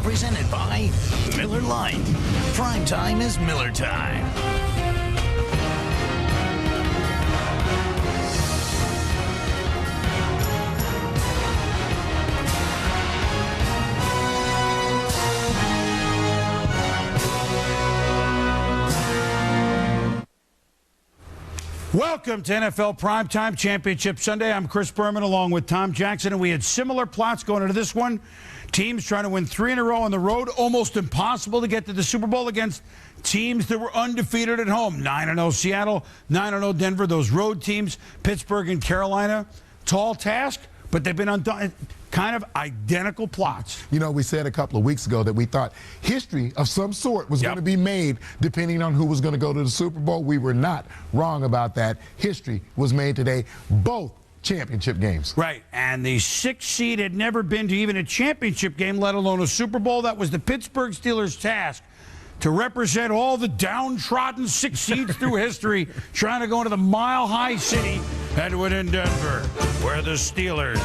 presented by Miller Lite. Primetime is Miller time. Welcome to NFL Primetime Championship Sunday. I'm Chris Berman along with Tom Jackson, and we had similar plots going into this one. Teams trying to win 3 in a row on the road. Almost impossible to get to the Super Bowl against teams that were undefeated at home. 9-0 Seattle, 9-0 Denver. Those road teams, Pittsburgh and Carolina. Tall task, but they've been undone. Kind of identical plots. You know, we said a couple of weeks ago that we thought history of some sort was going to be made depending on who was going to go to the Super Bowl. We were not wrong about that. History was made today. Both championship games. Right, and the 6th seed had never been to even a championship game, let alone a Super Bowl. That was the Pittsburgh Steelers' task, to represent all the downtrodden 6 seeds through history, trying to go into the mile-high city, Edwin in Denver, where the Steelers,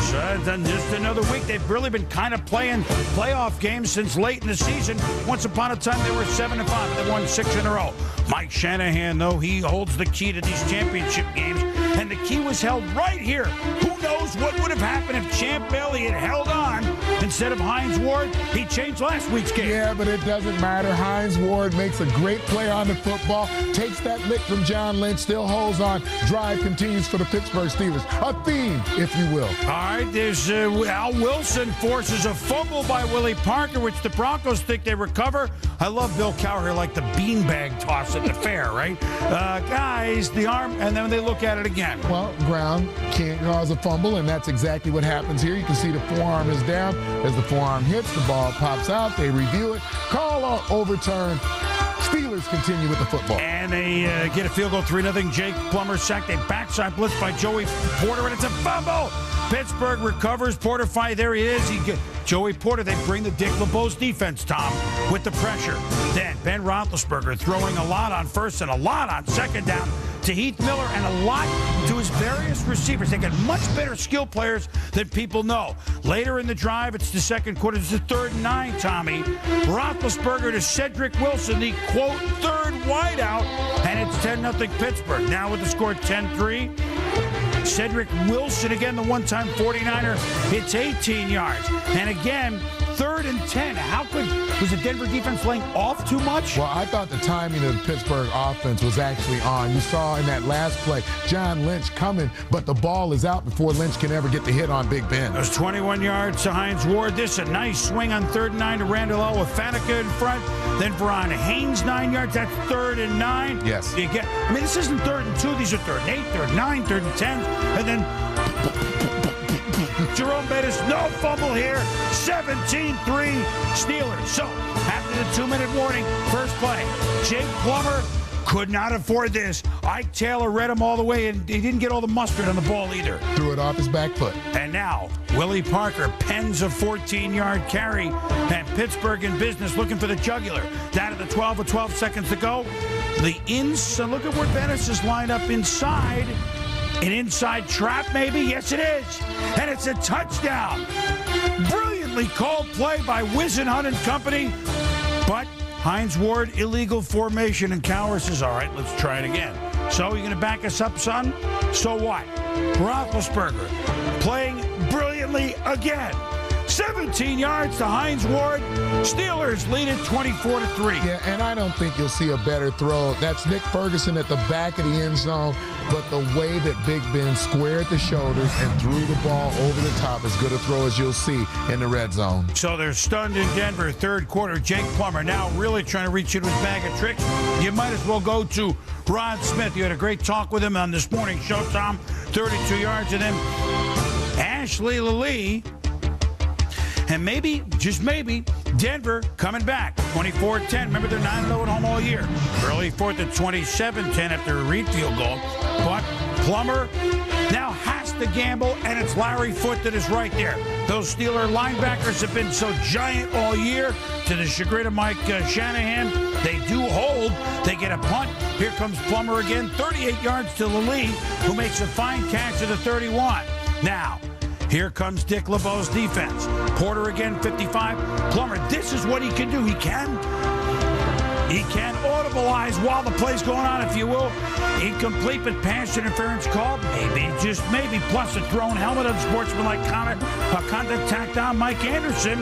then just another week, they've really been kind of playing playoff games since late in the season. Once upon a time, they were 7-5. They won 6 in a row. Mike Shanahan, though, he holds the key to these championship games, and the key was held right here. Who knows what would have happened if Champ Bailey had held on instead of Hines Ward? He changed last week's game. Yeah, but it doesn't matter. Hines Ward makes a great play on the football, takes that lick from John Lynch, still holds on. Drive continues for the Pittsburgh Steelers. A theme, if you will. All right, there's Al Wilson forces a fumble by Willie Parker, which the Broncos think they recover. I love Bill Cowher like the beanbag toss at the fair, right? Guys, the arm, and then they look at it again. Well, ground can't cause a fumble, and that's exactly what happens here. You can see the forearm is down. As the forearm hits, the ball pops out. They review it. Call on overturn. Steelers continue with the football. And they get a field goal, 3-0. Jake Plummer sacked. A backside blitz by Joey Porter, and it's a fumble. Pittsburgh recovers. Porter fight. There he is. Joey Porter, they bring the Dick LeBeau's defense, Tom, with the pressure. Then Ben Roethlisberger throwing a lot on first and a lot on second down to Heath Miller and a lot to his various receivers. They got much better skill players than people know. Later in the drive, it's the second quarter. It's the 3rd and 9, Tommy. Roethlisberger to Cedric Wilson, the, quote, third wideout, and it's 10-0 Pittsburgh. Now with the score 10-3. Cedric Wilson, again, the one-time 49er, hits 18 yards. And again, 3rd and 10. Was the Denver defense laying off too much? Well, I thought the timing of the Pittsburgh offense was actually on. You saw in that last play, John Lynch coming, but the ball is out before Lynch can ever get the hit on Big Ben. There's 21 yards to Hines Ward. This a nice swing on 3rd and 9 to Randall L. with Faneca in front. Then Veron Haynes, 9 yards. That's 3rd and 9. Yes. This isn't 3rd and 2. These are 3rd and 8, 3rd and 9, 3rd and 10. And then Jerome Bettis, no fumble here. 17-3 Steelers. So, after the 2-minute warning, first play, Jake Plummer could not afford this. Ike Taylor read him all the way, and he didn't get all the mustard on the ball either. Threw it off his back foot. And now, Willie Parker pens a 14-yard carry, and Pittsburgh in business looking for the jugular. Down to the 12 with 12 seconds to go. Look at where Bettis is lined up inside. An inside trap, maybe? Yes, it is. And it's a touchdown. Brilliantly called play by Whisenhunt and company. But Hines Ward, illegal formation, and Cowher says, all right, let's try it again. So, you're going to back us up, son? So what? Roethlisberger playing brilliantly again. 17 yards to Hines Ward. Steelers lead it 24-3. Yeah, and I don't think you'll see a better throw. That's Nick Ferguson at the back of the end zone, but the way that Big Ben squared the shoulders and threw the ball over the top, as good a throw as you'll see in the red zone. So they're stunned in Denver. 3rd quarter, Jake Plummer now really trying to reach into his bag of tricks. You might as well go to Rod Smith. You had a great talk with him on this morning's show, Tom. 32 yards, and then Ashley Lee. And maybe, just maybe, Denver coming back. 24-10. Remember, they're 9-0 at home all year. Early 4th at 27-10 after a Reed field goal. But Plummer now has to gamble, and it's Larry Foote that is right there. Those Steeler linebackers have been so giant all year. To the chagrin of Mike Shanahan, they do hold. They get a punt. Here comes Plummer again. 38 yards to Lee, who makes a fine catch to the 31. Now, Here comes Dick LeBeau's defense. Porter again, 55. Plummer, this is what he can do. He can audibilize while the play's going on, if you will. Incomplete, but pass interference called. Maybe, just maybe. Plus a thrown helmet on sportsmanlike conduct tacked on Mike Anderson.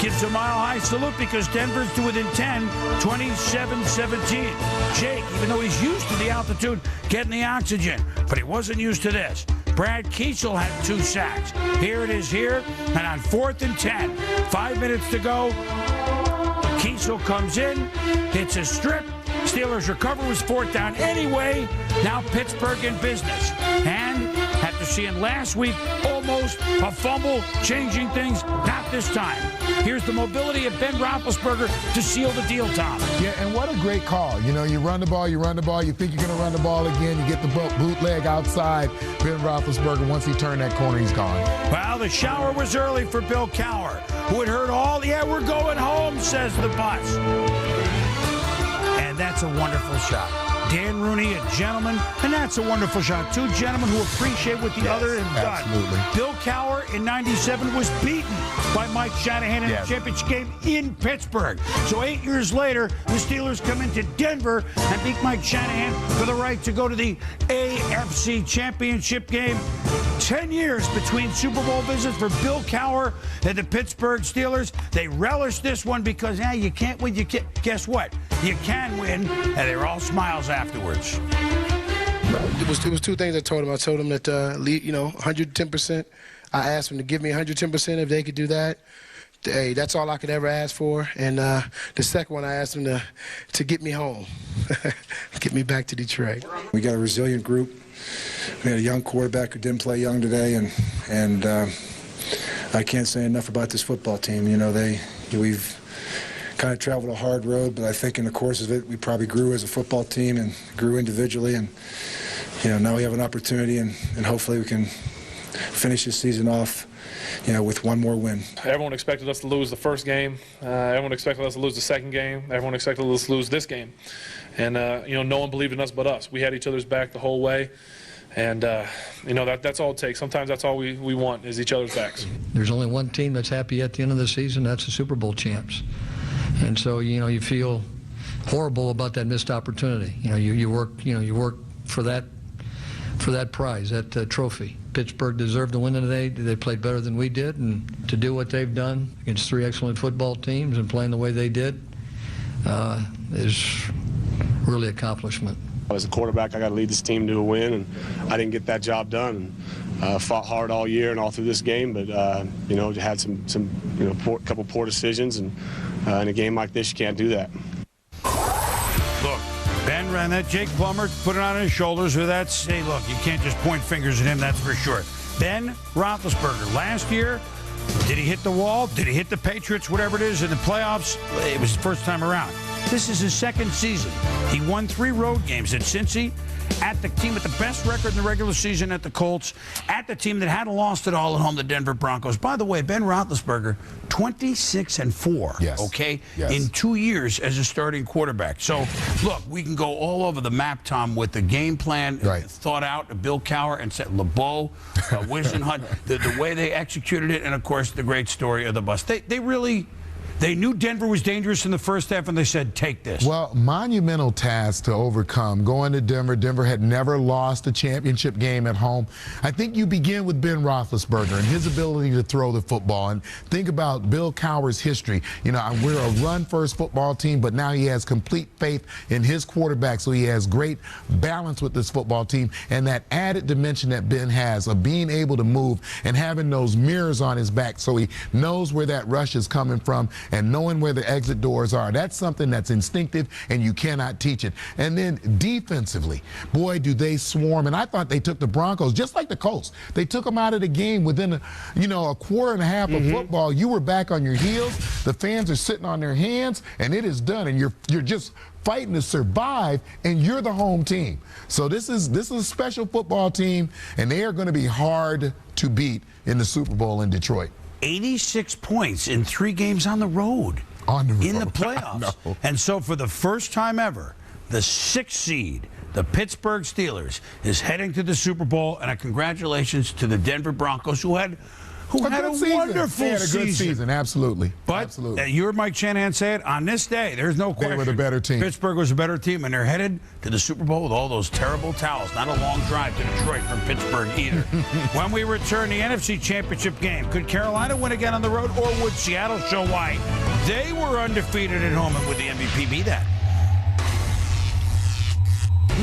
Gives a mile-high salute because Denver's to within 10, 27-17. Jake, even though he's used to the altitude, getting the oxygen, but he wasn't used to this. Brad Kiesel had 2 sacks. Here it is here, and on 4th and 10, 5 minutes to go, Kiesel comes in, hits a strip. Steelers recover, was 4th down anyway. Now Pittsburgh in business. And after seeing last week almost a fumble, changing things, not this time. Here's the mobility of Ben Roethlisberger to seal the deal, Tom. Yeah, and what a great call. You know, you run the ball, you think you're going to run the ball again, you get the bootleg outside. Ben Roethlisberger, once he turned that corner, he's gone. Well, the shower was early for Bill Cowher, who had heard all, yeah, we're going home, says the bus. And that's a wonderful shot. Dan Rooney, a gentleman, and that's a wonderful shot. 2 gentlemen who appreciate what the other has absolutely. done. Bill Cowher in '97 was beaten by Mike Shanahan in the championship game in Pittsburgh. So 8 years later, the Steelers come into Denver and beat Mike Shanahan for the right to go to the AFC Championship game. 10 years between Super Bowl visits for Bill Cowher and the Pittsburgh Steelers. They relish this one because, you can't win. Guess what? You can win, and they were all smiles afterwards. It was 2 things I told him. I told him that, 110%. I asked him to give me 110% if they could do that. Hey, that's all I could ever ask for. And the second one, I asked him to get me home, get me back to Detroit. We got a resilient group. We had a young quarterback who didn't play young today, and I can't say enough about this football team. You know, we've kind of traveled a hard road, but I think in the course of it, we probably grew as a football team and grew individually. And, now we have an opportunity, and hopefully we can finish this season off, with one more win. Everyone expected us to lose the first game. Everyone expected us to lose the second game. Everyone expected us to lose this game. And, no one believed in us but us. We had each other's back the whole way. And, that's all it takes. Sometimes that's all we want is each other's backs. There's only one team that's happy at the end of the season. That's the Super Bowl champs. And so, you feel horrible about that missed opportunity. You work for that prize, that trophy. Pittsburgh deserved to win today. They played better than we did, and to do what they've done against 3 excellent football teams and playing the way they did is really an accomplishment. As a quarterback, I got to lead this team to a win, and I didn't get that job done. Fought hard all year and all through this game, but had some couple poor decisions, and in a game like this, you can't do that. Look, Ben ran that. Jake Plummer put it on his shoulders with that. Say, look, you can't just point fingers at him, that's for sure. Ben Roethlisberger, last year, did he hit the wall? Did he hit the Patriots? Whatever it is in the playoffs, it was his first time around. This is his second season. He won 3 road games at Cincy, at the team with the best record in the regular season at the Colts, at the team that hadn't lost it all at home, the Denver Broncos. By the way, Ben Roethlisberger, 26-4, in 2 years as a starting quarterback. So, look, we can go all over the map, Tom, with the game plan thought out, Bill Cowher and LeBeau, Wisenhunt, the way they executed it, and, of course, the great story of the bus. They knew Denver was dangerous in the first half, and they said, take this. Well, monumental task to overcome. Going to Denver. Denver had never lost a championship game at home. I think you begin with Ben Roethlisberger and his ability to throw the football. And think about Bill Cowher's history. We're a run-first football team, but now he has complete faith in his quarterback, so he has great balance with this football team. And that added dimension that Ben has of being able to move and having those mirrors on his back so he knows where that rush is coming from and knowing where the exit doors are. That's something that's instinctive, and you cannot teach it. And then defensively, boy, do they swarm. And I thought they took the Broncos, just like the Colts. They took them out of the game within a quarter and a half of football. You were back on your heels. The fans are sitting on their hands, and it is done. And you're just fighting to survive, and you're the home team. So this is a special football team, and they are going to be hard to beat in the Super Bowl in Detroit. 86 points in 3 games on the road. In the playoffs. And so for the first time ever, the 6th seed the Pittsburgh Steelers is heading to the Super Bowl, and a congratulations to the Denver Broncos, who had a wonderful season. Absolutely. But absolutely. You heard Mike Shanahan say it, on this day, there's no question. They were the better team. Pittsburgh was a better team, and they're headed to the Super Bowl with all those terrible towels. Not a long drive to Detroit from Pittsburgh either. When we return, the NFC Championship game. Could Carolina win again on the road, or would Seattle show why they were undefeated at home, and would the MVP be that?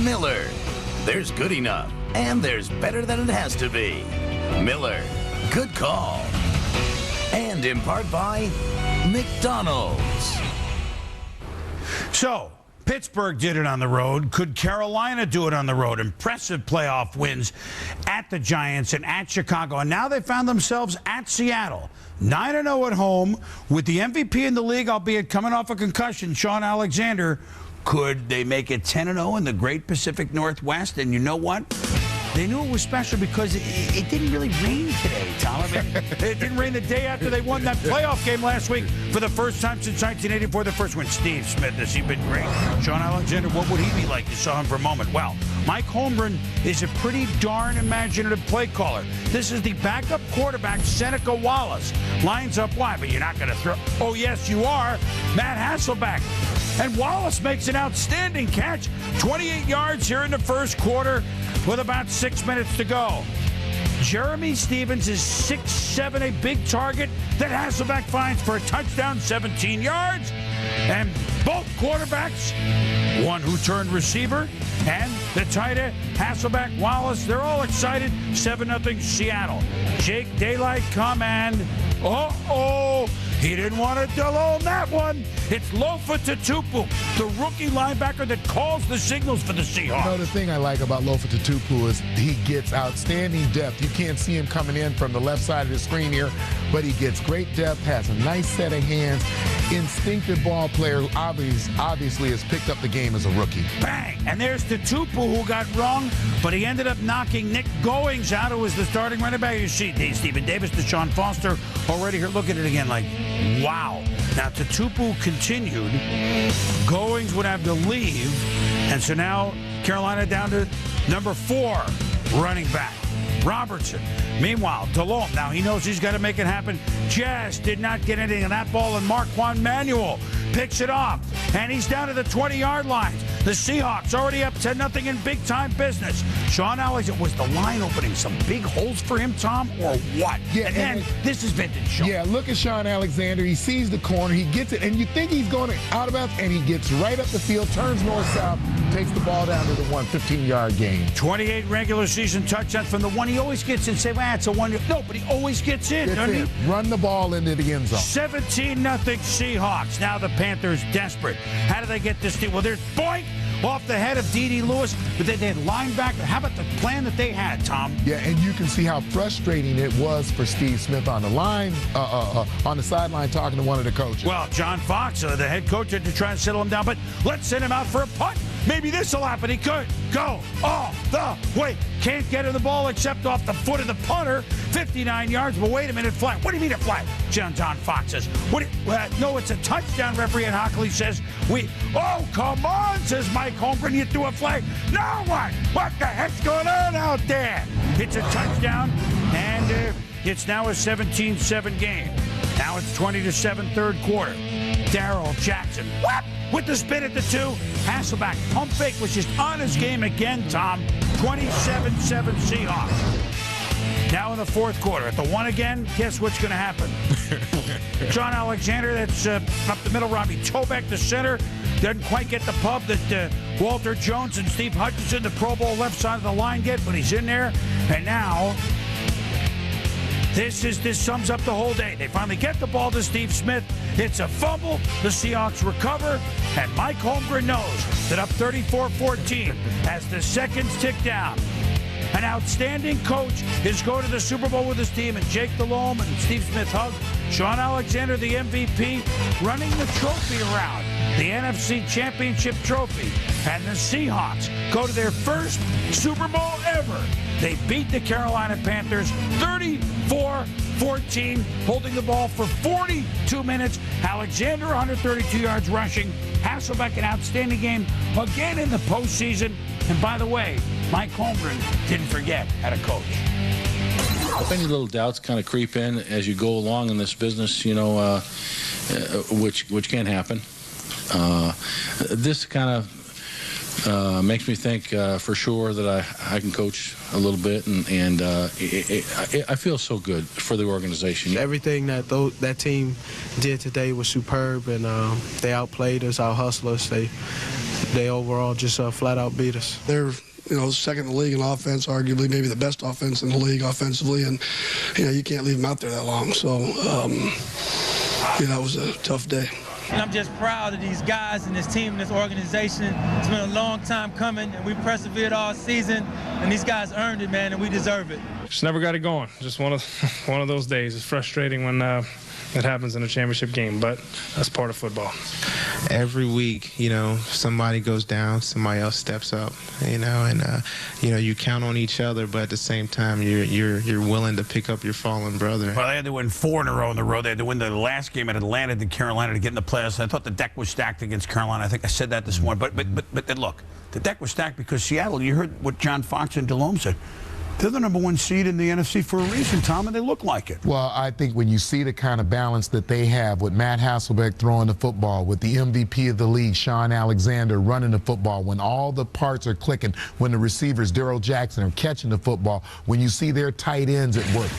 Miller. There's good enough, and there's better than it has to be. Miller. Good call. And in part by McDonald's. So, Pittsburgh did it on the road. Could Carolina do it on the road? Impressive playoff wins at the Giants and at Chicago. And now they found themselves at Seattle. 9-0 at home with the MVP in the league, albeit coming off a concussion, Sean Alexander. Could they make it 10-0 in the Great Pacific Northwest? And you know what? They knew it was special because it didn't really rain today, Tom. I mean, it didn't rain the day after they won that playoff game last week for the first time since 1984. The first one, Steve Smith, has he been great? Sean Alexander, what would he be like? You saw him for a moment. Well, Mike Holmgren is a pretty darn imaginative play caller. This is the backup quarterback, Seneca Wallace. Lines up wide, but you're not going to throw. Oh, yes, you are. Matt Hasselbeck. And Wallace makes an outstanding catch. 28 yards here in the first quarter with about 6 minutes to go. Jeremy Stevens is 6'7", a big target that Hasselbeck finds for a touchdown, 17 yards. And both quarterbacks, one who turned receiver and the tight end, Hasselbeck, Wallace, they're all excited. 7-0 Seattle. Jake Daylight come and, he didn't want to Delone that one. It's Lofa Tatupu, the rookie linebacker that calls the signals for the Seahawks. You know, the thing I like about Lofa Tatupu is he gets outstanding depth. You can't see him coming in from the left side of the screen here, but he gets great depth, has a nice set of hands, instinctive ball player who obviously has picked up the game as a rookie. Bang! And there's Tatupu, who got wrong, but he ended up knocking Nick Goings out, who was the starting running back. You see Stephen Davis, Deshaun Foster, already here. Look at it again like, wow. Now, Tatupu continued. Goings would have to leave. And so now Carolina down to number 4 running back, Robertson. Meanwhile, Delhomme, now he knows he's got to make it happen. Just did not get anything on that ball, and Marquand Manuel picks it off. And he's down to the 20-yard line. The Seahawks already up 10-0 in big-time business. Sean Alexander, was the line opening some big holes for him, Tom, or what? Yeah, and then this is vintage Sean. Yeah, look at Sean Alexander. He sees the corner, he gets it, and you think he's going out of bounds, and he gets right up the field, turns north-south, takes the ball down to the 15-yard gain. 28 regular season touchdowns from the one. He always gets in. Say, well, it's a one. No, but he always gets in, doesn't he? Run the ball into the end zone. 17-0 Seahawks. Now the Panthers desperate. How do they get this deal? Well, there's boink off the head of D.D. Lewis, but they had linebacker. How about the plan that they had, Tom? Yeah, and you can see how frustrating it was for Steve Smith on the line, on the sideline, talking to one of the coaches. Well, John Fox, the head coach, had to try and settle him down, but let's send him out for a punt. Maybe this will happen. He could go all the way. Can't get in the ball except off the foot of the punter. 59 yards, but wait a minute, flag. What do you mean a flag? John Fox says, no, it's a touchdown, referee, and Hockley says, oh, come on, says Mike Holmgren, you threw a flag. Now what? What the heck's going on out there? It's a touchdown, and it's now a 17-7 game. Now it's 20-7 third quarter. Darrell Jackson, with the spin at the 2. Hasselbeck, pump fake, was just on his game again, Tom. 27-7 Seahawks. Now in the fourth quarter, at the 1 again, guess what's going to happen? John Alexander, that's up the middle. Robbie Tobeck, the center, doesn't quite get the pub that Walter Jones and Steve Hutchinson, the Pro Bowl left side of the line, get, but he's in there. And now, this sums up the whole day. They finally get the ball to Steve Smith. It's a fumble. The Seahawks recover. And Mike Holmgren knows that up 34-14 as the seconds tick down. An outstanding coach is going to the Super Bowl with his team, and Jake Delhomme and Steve Smith hug. Sean Alexander, the MVP, running the trophy around, the NFC Championship trophy. And the Seahawks go to their first Super Bowl ever. They beat the Carolina Panthers 34-14, holding the ball for 42 minutes. Alexander, 132 yards rushing. Hasselbeck, an outstanding game again in the postseason. And by the way, Mike Holmgren didn't forget how to coach. I think little doubts kind of creep in as you go along in this business, you know, which can happen. This kind of makes me think for sure that I can coach a little bit, and I feel so good for the organization. Everything that that team did today was superb, and they outplayed us, out-hustled us. They overall just flat out beat us. They're second in the league in offense, arguably maybe the best offense in the league offensively, and you can't leave them out there that long. So that was a tough day. And I'm just proud of these guys and this team and this organization. It's been a long time coming, and we persevered all season, and these guys earned it, man, and we deserve it. Just never got it going. Just one of those days. It's frustrating when it happens in a championship game, but that's part of football. Every week, somebody goes down, somebody else steps up, and you count on each other, but at the same time, you're willing to pick up your fallen brother. Well, they had to win 4 in a row on the road. They had to win the last game at Atlanta to Carolina to get in the playoffs. I thought the deck was stacked against Carolina. I think I said that this morning. But look, the deck was stacked because Seattle. You heard what John Fox and Delhomme said. They're the #1 seed in the NFC for a reason, Tom, and they look like it. Well, I think when you see the kind of balance that they have with Matt Hasselbeck throwing the football, with the MVP of the league, Sean Alexander, running the football, when all the parts are clicking, when the receivers, Darrell Jackson, are catching the football, when you see their tight ends at work,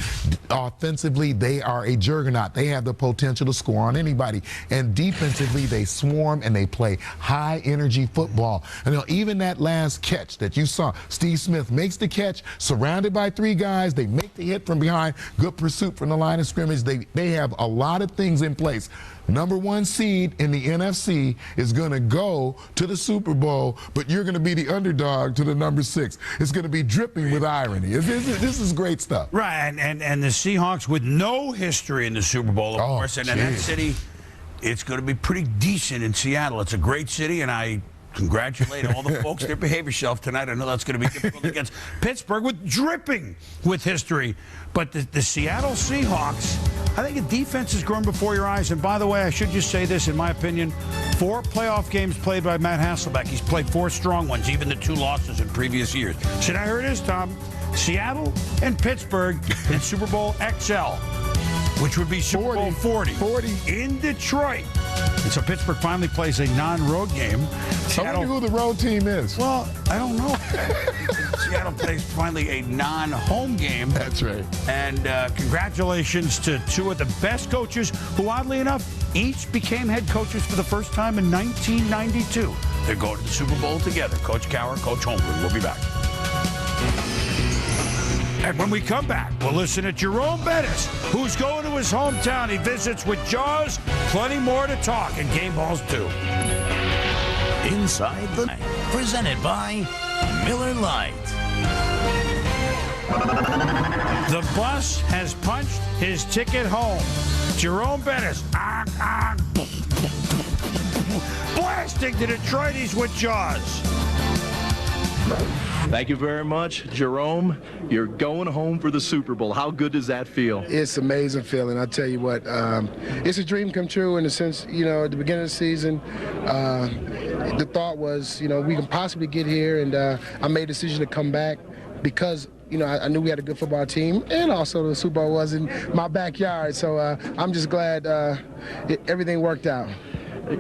offensively, they are a juggernaut. They have the potential to score on anybody. And defensively, they swarm and they play high-energy football. And even that last catch that you saw, Steve Smith makes the catch, surrounded by 3 guys. They make the hit from behind. Good pursuit from the line of scrimmage. They have a lot of things in place. #1 seed in the NFC is going to go to the Super Bowl, but you're going to be the underdog to the #6. It's going to be dripping with irony. This is great stuff. Right, and the Seahawks with no history in the Super Bowl, of course, and in that city, it's going to be pretty decent in Seattle. It's a great city, and I congratulate all the folks that behave yourself tonight. I know that's going to be difficult against Pittsburgh with dripping with history. But the Seattle Seahawks, I think the defense has grown before your eyes. And by the way, I should just say this, in my opinion, 4 playoff games played by Matt Hasselbeck. He's played 4 strong ones, even the 2 losses in previous years. So now here it is, Tom. Seattle and Pittsburgh in Super Bowl XL, which would be Super Bowl 40 in Detroit. And so Pittsburgh finally plays a non-road game. I wonder who the road team is. Well, I don't know. Seattle plays finally a non-home game. That's right. And congratulations to 2 of the best coaches who, oddly enough, each became head coaches for the first time in 1992. They're going to the Super Bowl together. Coach Cowher, Coach Holmgren. We'll be back. And when we come back, we'll listen to Jerome Bettis, who's going to his hometown. He visits with Jaws. Plenty more to talk, and Game Balls too. Inside the Night, presented by Miller Lite. The bus has punched his ticket home. Jerome Bettis, blasting to Detroit. He's with Jaws. Thank you very much, Jerome. You're going home for the Super Bowl. How good does that feel? It's an amazing feeling. I tell you what, it's a dream come true in the sense, at the beginning of the season, the thought was, we can possibly get here, and I made a decision to come back because I knew we had a good football team, and also the Super Bowl was in my backyard. So I'm just glad everything worked out.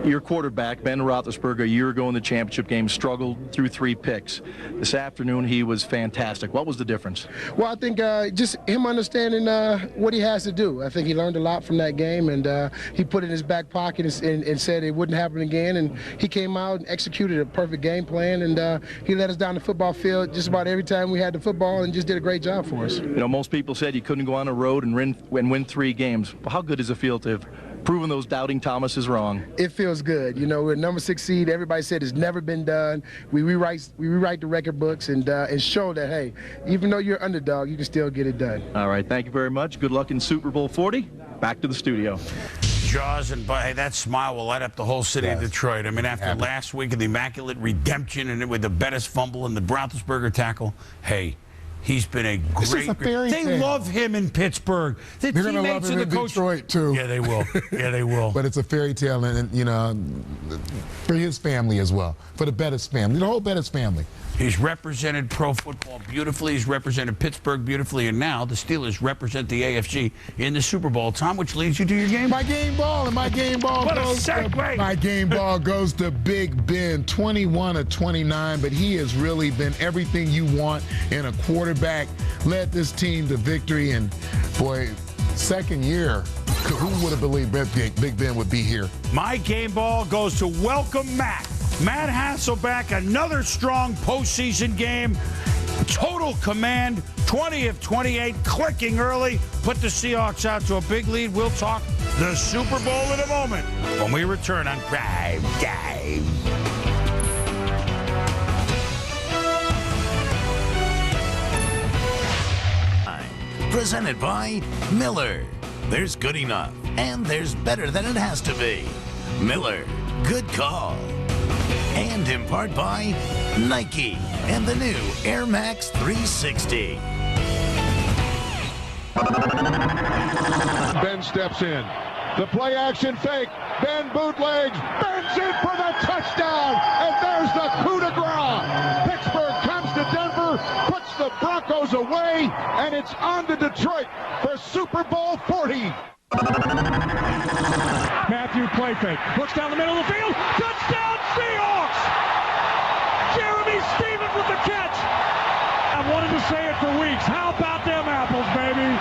Your quarterback, Ben Roethlisberger, a year ago in the championship game, struggled through 3 picks. This afternoon, he was fantastic. What was the difference? Well, I think just him understanding what he has to do. I think he learned a lot from that game, and he put it in his back pocket and said it wouldn't happen again. And he came out and executed a perfect game plan, and he led us down the football field just about every time we had the football and just did a great job for us. Most people said you couldn't go on the road and win 3 games. Well, how good does it feel to have proven those doubting Thomases wrong? It feels good. We're #6 seed. Everybody said it's never been done. We rewrite the record books and show that, hey, even though you're an underdog, you can still get it done. All right, thank you very much. Good luck in Super Bowl 40. Back to the studio. Jaws, and hey, that smile will light up the whole city of Detroit. I mean, after last week of the Immaculate Redemption and with the Bettis fumble and the Roethlisberger tackle, hey, he's been a great. This is a fairy tale. They love him in Pittsburgh. They're going to love him in Detroit too. Yeah, they will. Yeah, they will. But it's a fairy tale, and for his family as well, for the Bettis family, the whole Bettis family. He's represented pro football beautifully. He's represented Pittsburgh beautifully. And now the Steelers represent the AFC in the Super Bowl. Tom, which leads you to your game? My game ball, and my game ball my game ball goes to Big Ben, 21 of 29, but he has really been everything you want in a quarterback. Led this team to victory, and boy, second year. Who would have believed Big Ben would be here? My game ball goes to welcome Matt. Matt Hasselbeck, another strong postseason game. Total command, 20 of 28, clicking early, put the Seahawks out to a big lead. We'll talk the Super Bowl in a moment when we return on Primetime. Presented by Miller. There's good enough, and there's better than it has to be. Miller, good call. And in part by Nike and the new Air Max 360. Ben steps in. The play action fake. Ben bootlegs. Ben's in for the touchdown. And there's the coup de grace. Pittsburgh comes to Denver, puts the Broncos away, and it's on to Detroit for Super Bowl 40. Matthew play fake. Looks down the middle of the field. Touchdown Seahawks! Jeremy Stevens with the catch. I've wanted to say it for weeks. How about them apples, baby?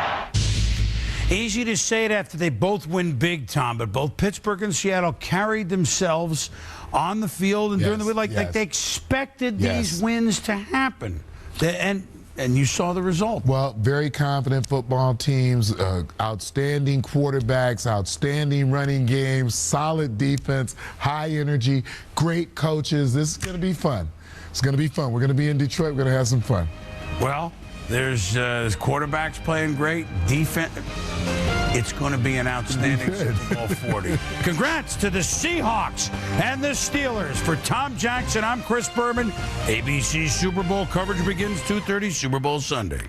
Easy to say it after they both win big, Tom, but both Pittsburgh and Seattle carried themselves on the field and during the week like they expected these wins to happen. And you saw the result. Well, very confident football teams, outstanding quarterbacks, outstanding running games, solid defense, high energy, great coaches. This is going to be fun. It's going to be fun. We're going to be in Detroit. We're going to have some fun. Well, there's quarterbacks playing great. Defense. It's going to be an outstanding Super Bowl 40. Congrats to the Seahawks and the Steelers. For Tom Jackson, I'm Chris Berman. ABC Super Bowl coverage begins 2:30 Super Bowl Sunday.